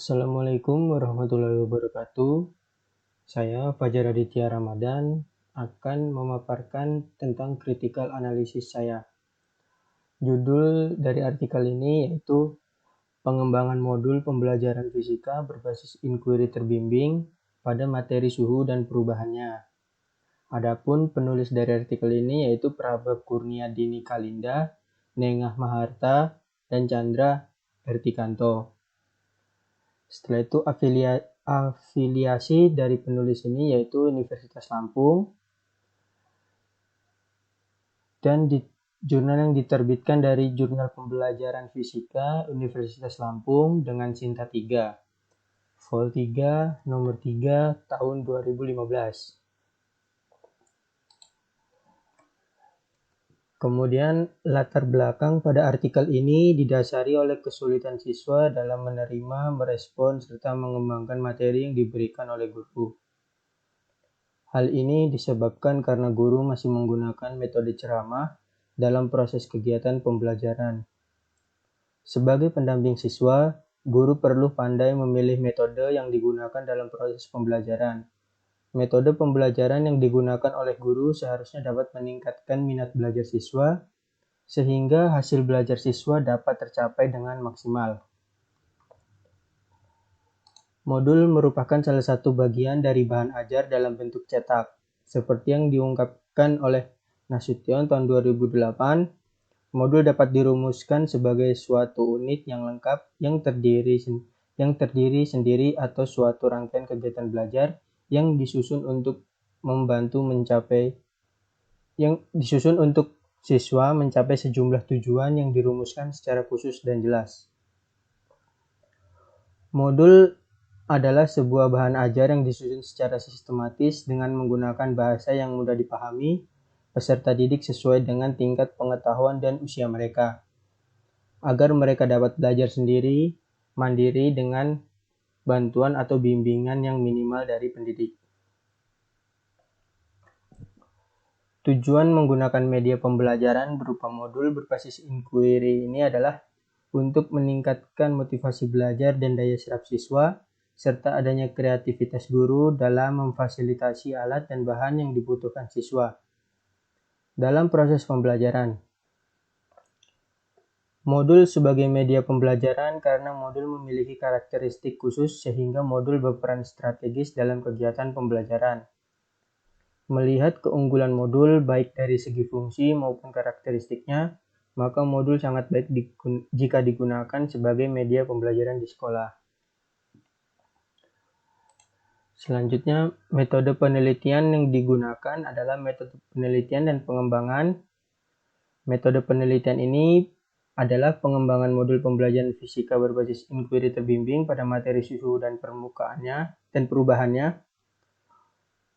Assalamualaikum warahmatullahi wabarakatuh. Saya Fajar Aditya Ramadan akan memaparkan tentang critical analysis saya. Judul dari artikel ini yaitu pengembangan modul pembelajaran fisika berbasis inquiry terbimbing pada materi suhu dan perubahannya. Adapun penulis dari artikel ini yaitu Prabab Kurnia Dini Kalinda, Nengah Maharta, dan Chandra Hertikanto. Setelah itu afiliasi dari penulis ini yaitu Universitas Lampung dan di jurnal yang diterbitkan dari Jurnal Pembelajaran Fisika Universitas Lampung dengan Sinta 3, Vol 3, nomor 3, tahun 2015. Kemudian latar belakang pada artikel ini didasari oleh kesulitan siswa dalam menerima, merespon, serta mengembangkan materi yang diberikan oleh guru. Hal ini disebabkan karena guru masih menggunakan metode ceramah dalam proses kegiatan pembelajaran. Sebagai pendamping siswa, guru perlu pandai memilih metode yang digunakan dalam proses pembelajaran. Metode pembelajaran yang digunakan oleh guru seharusnya dapat meningkatkan minat belajar siswa, sehingga hasil belajar siswa dapat tercapai dengan maksimal. Modul merupakan salah satu bagian dari bahan ajar dalam bentuk cetak. Seperti yang diungkapkan oleh Nasution tahun 2008, modul dapat dirumuskan sebagai suatu unit yang lengkap yang terdiri sendiri atau suatu rangkaian kegiatan belajar yang disusun untuk siswa mencapai sejumlah tujuan yang dirumuskan secara khusus dan jelas. Modul adalah sebuah bahan ajar yang disusun secara sistematis dengan menggunakan bahasa yang mudah dipahami peserta didik sesuai dengan tingkat pengetahuan dan usia mereka, agar mereka dapat belajar sendiri, mandiri dengan bantuan atau bimbingan yang minimal dari pendidik. Tujuan menggunakan media pembelajaran berupa modul berbasis inquiry ini adalah untuk meningkatkan motivasi belajar dan daya serap siswa, serta adanya kreativitas guru dalam memfasilitasi alat dan bahan yang dibutuhkan siswa dalam proses pembelajaran. Modul sebagai media pembelajaran karena modul memiliki karakteristik khusus sehingga modul berperan strategis dalam kegiatan pembelajaran. Melihat keunggulan modul baik dari segi fungsi maupun karakteristiknya, maka modul sangat baik jika digunakan sebagai media pembelajaran di sekolah. Selanjutnya, metode penelitian yang digunakan adalah metode penelitian dan pengembangan. Metode penelitian ini adalah pengembangan modul pembelajaran fisika berbasis inquiry terbimbing pada materi suhu dan permukaannya dan perubahannya.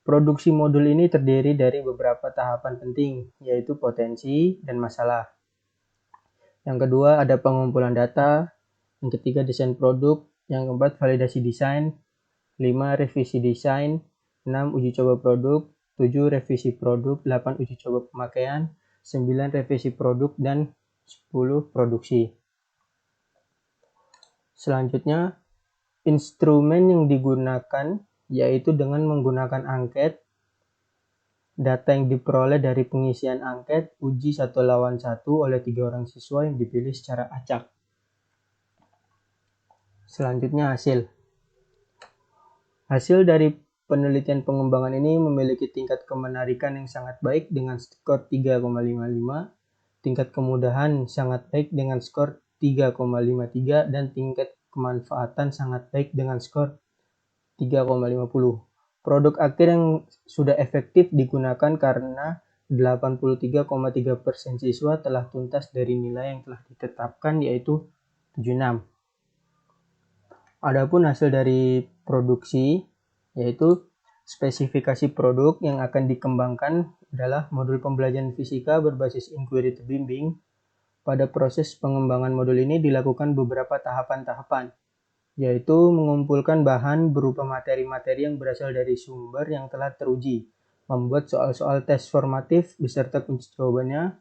Produksi modul ini terdiri dari beberapa tahapan penting, yaitu potensi dan masalah. Yang kedua ada pengumpulan data, yang ketiga desain produk, yang keempat validasi desain, 5 revisi desain, 6 uji coba produk, 7 revisi produk, 8 uji coba pemakaian, 9 revisi produk, dan 10 produksi. Selanjutnya, instrumen yang digunakan yaitu dengan menggunakan angket, data yang diperoleh dari pengisian angket, uji 1-1 oleh 3 orang siswa yang dipilih secara acak. Selanjutnya hasil. Hasil dari penelitian pengembangan ini memiliki tingkat kemenarikan yang sangat baik dengan skor 3,55, tingkat kemudahan sangat baik dengan skor 3,53, dan tingkat kemanfaatan sangat baik dengan skor 3,50. Produk akhir yang sudah efektif digunakan karena 83,3% siswa telah tuntas dari nilai yang telah ditetapkan yaitu 76. Adapun hasil dari produksi yaitu spesifikasi produk yang akan dikembangkan adalah modul pembelajaran fisika berbasis inquiry terbimbing. Pada proses pengembangan modul ini dilakukan beberapa tahapan-tahapan, yaitu mengumpulkan bahan berupa materi-materi yang berasal dari sumber yang telah teruji, membuat soal-soal tes formatif beserta kunci jawabannya.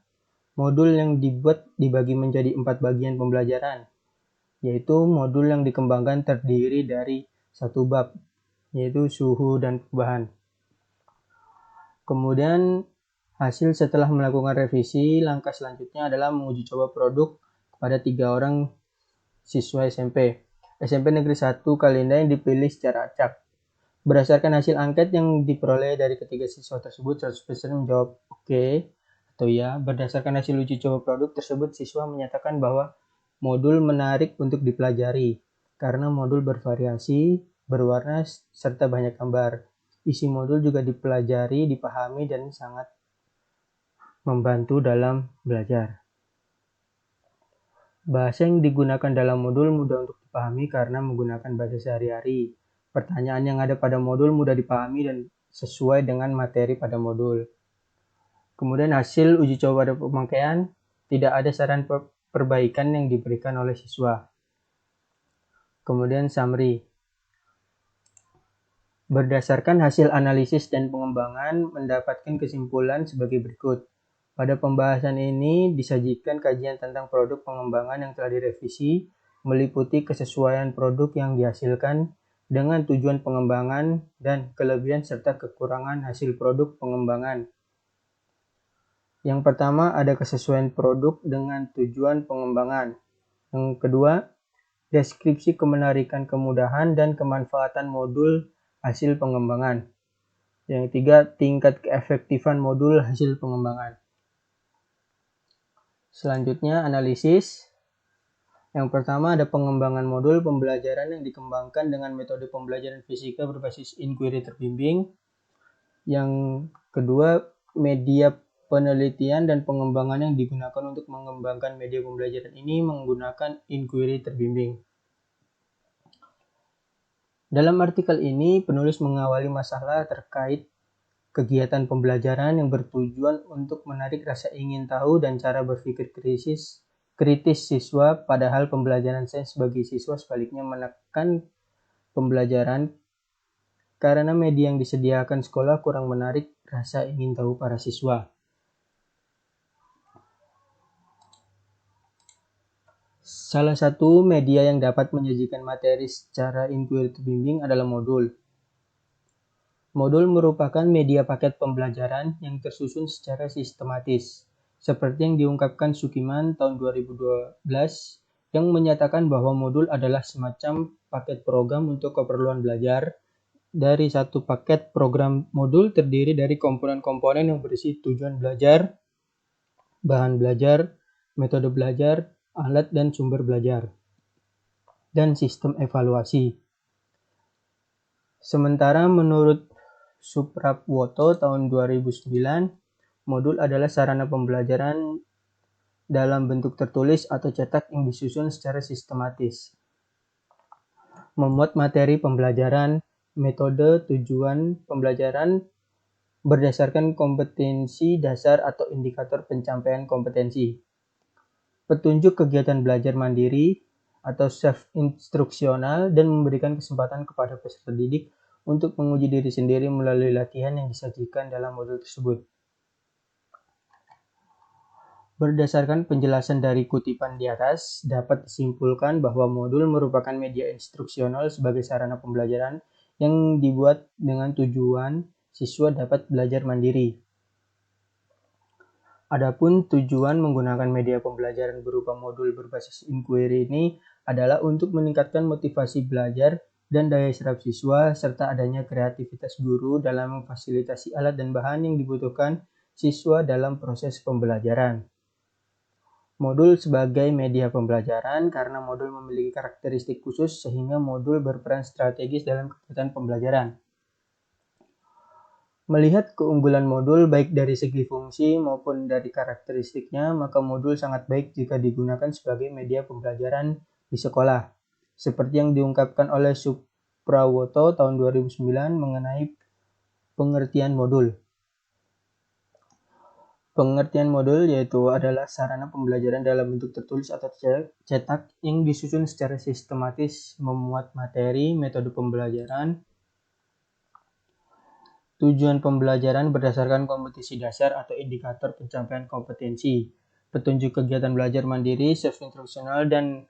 Modul yang dibuat dibagi menjadi 4 bagian pembelajaran, yaitu modul yang dikembangkan terdiri dari satu bab, yaitu suhu dan perubahan. Kemudian hasil setelah melakukan revisi, langkah selanjutnya adalah menguji coba produk kepada 3 orang siswa SMP Negeri 1 Kalinda yang dipilih secara acak. Berdasarkan hasil angket yang diperoleh dari ketiga siswa tersebut, 100% menjawab oke atau ya. Berdasarkan hasil uji coba produk tersebut, siswa menyatakan bahwa modul menarik untuk dipelajari karena modul bervariasi, berwarna, serta banyak gambar. Isi modul juga dipelajari, dipahami, dan sangat membantu dalam belajar. Bahasa yang digunakan dalam modul mudah untuk dipahami karena menggunakan bahasa sehari-hari. Pertanyaan yang ada pada modul mudah dipahami dan sesuai dengan materi pada modul. Kemudian hasil uji coba pada pemakaian, tidak ada saran perbaikan yang diberikan oleh siswa. Kemudian summary. Berdasarkan hasil analisis dan pengembangan, mendapatkan kesimpulan sebagai berikut. Pada pembahasan ini disajikan kajian tentang produk pengembangan yang telah direvisi, meliputi kesesuaian produk yang dihasilkan dengan tujuan pengembangan dan kelebihan serta kekurangan hasil produk pengembangan. Yang pertama ada kesesuaian produk dengan tujuan pengembangan. Yang kedua, deskripsi kemenarikan, kemudahan, dan kemanfaatan modul hasil pengembangan. Yang ketiga, tingkat keefektifan modul hasil pengembangan. Selanjutnya, analisis. Yang pertama ada pengembangan modul pembelajaran yang dikembangkan dengan metode pembelajaran fisika berbasis inquiry terbimbing. Yang kedua, media penelitian dan pengembangan yang digunakan untuk mengembangkan media pembelajaran ini menggunakan inquiry terbimbing. Dalam artikel ini, penulis mengawali masalah terkait kegiatan pembelajaran yang bertujuan untuk menarik rasa ingin tahu dan cara berpikir kritis siswa, padahal pembelajaran sains bagi siswa sebaliknya menekan pembelajaran karena media yang disediakan sekolah kurang menarik rasa ingin tahu para siswa. Salah satu media yang dapat menyajikan materi secara inquiry terbimbing adalah modul. Modul merupakan media paket pembelajaran yang tersusun secara sistematis, seperti yang diungkapkan Sukiman tahun 2012, yang menyatakan bahwa modul adalah semacam paket program untuk keperluan belajar. Dari satu paket program modul terdiri dari komponen-komponen yang berisi tujuan belajar, bahan belajar, metode belajar, alat dan sumber belajar, dan sistem evaluasi. Sementara menurut Suprapwoto tahun 2009, modul adalah sarana pembelajaran dalam bentuk tertulis atau cetak yang disusun secara sistematis. Memuat materi pembelajaran, metode, tujuan pembelajaran berdasarkan kompetensi dasar atau indikator pencapaian kompetensi. Petunjuk kegiatan belajar mandiri atau self-instruksional dan memberikan kesempatan kepada peserta didik untuk menguji diri sendiri melalui latihan yang disajikan dalam modul tersebut. Berdasarkan penjelasan dari kutipan di atas, dapat disimpulkan bahwa modul merupakan media instruksional sebagai sarana pembelajaran yang dibuat dengan tujuan siswa dapat belajar mandiri. Adapun tujuan menggunakan media pembelajaran berupa modul berbasis inquiry ini adalah untuk meningkatkan motivasi belajar dan daya serap siswa, serta adanya kreativitas guru dalam memfasilitasi alat dan bahan yang dibutuhkan siswa dalam proses pembelajaran. Modul sebagai media pembelajaran karena modul memiliki karakteristik khusus sehingga modul berperan strategis dalam kegiatan pembelajaran. Melihat keunggulan modul baik dari segi fungsi maupun dari karakteristiknya, maka modul sangat baik jika digunakan sebagai media pembelajaran di sekolah. Seperti yang diungkapkan oleh Suprawoto tahun 2009 mengenai pengertian modul. Pengertian modul yaitu adalah sarana pembelajaran dalam bentuk tertulis atau cetak yang disusun secara sistematis, memuat materi, metode pembelajaran, tujuan pembelajaran berdasarkan kompetisi dasar atau indikator pencapaian kompetensi, petunjuk kegiatan belajar mandiri, self-instruksional, dan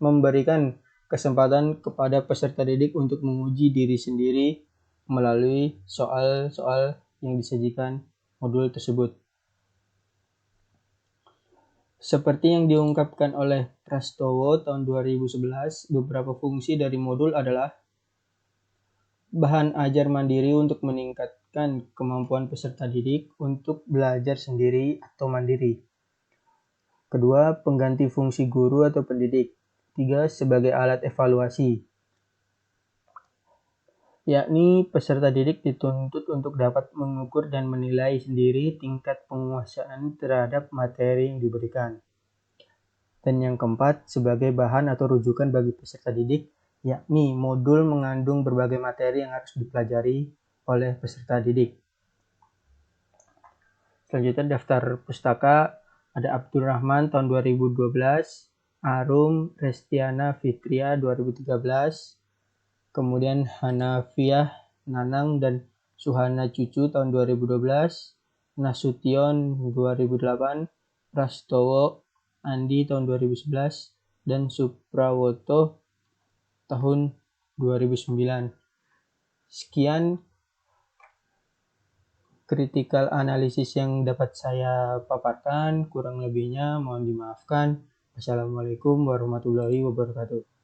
memberikan kesempatan kepada peserta didik untuk menguji diri sendiri melalui soal-soal yang disajikan modul tersebut. Seperti yang diungkapkan oleh Prastowo tahun 2011, beberapa fungsi dari modul adalah bahan ajar mandiri untuk meningkatkan kemampuan peserta didik untuk belajar sendiri atau mandiri. Kedua, pengganti fungsi guru atau pendidik. Tiga, sebagai alat evaluasi, yakni peserta didik dituntut untuk dapat mengukur dan menilai sendiri tingkat penguasaan terhadap materi yang diberikan. Dan yang keempat, sebagai bahan atau rujukan bagi peserta didik, yakni modul mengandung berbagai materi yang harus dipelajari oleh peserta didik. Selanjutnya daftar pustaka, ada Abdurrahman tahun 2012, Arum Restiana Fitria 2013, kemudian Hanafiah Nanang dan Suhana Cucu tahun 2012, Nasution 2008, Prastowo Andi tahun 2011, dan Suprawoto tahun 2009. Sekian critical analysis yang dapat saya paparkan, kurang lebihnya mohon dimaafkan. Assalamualaikum warahmatullahi wabarakatuh.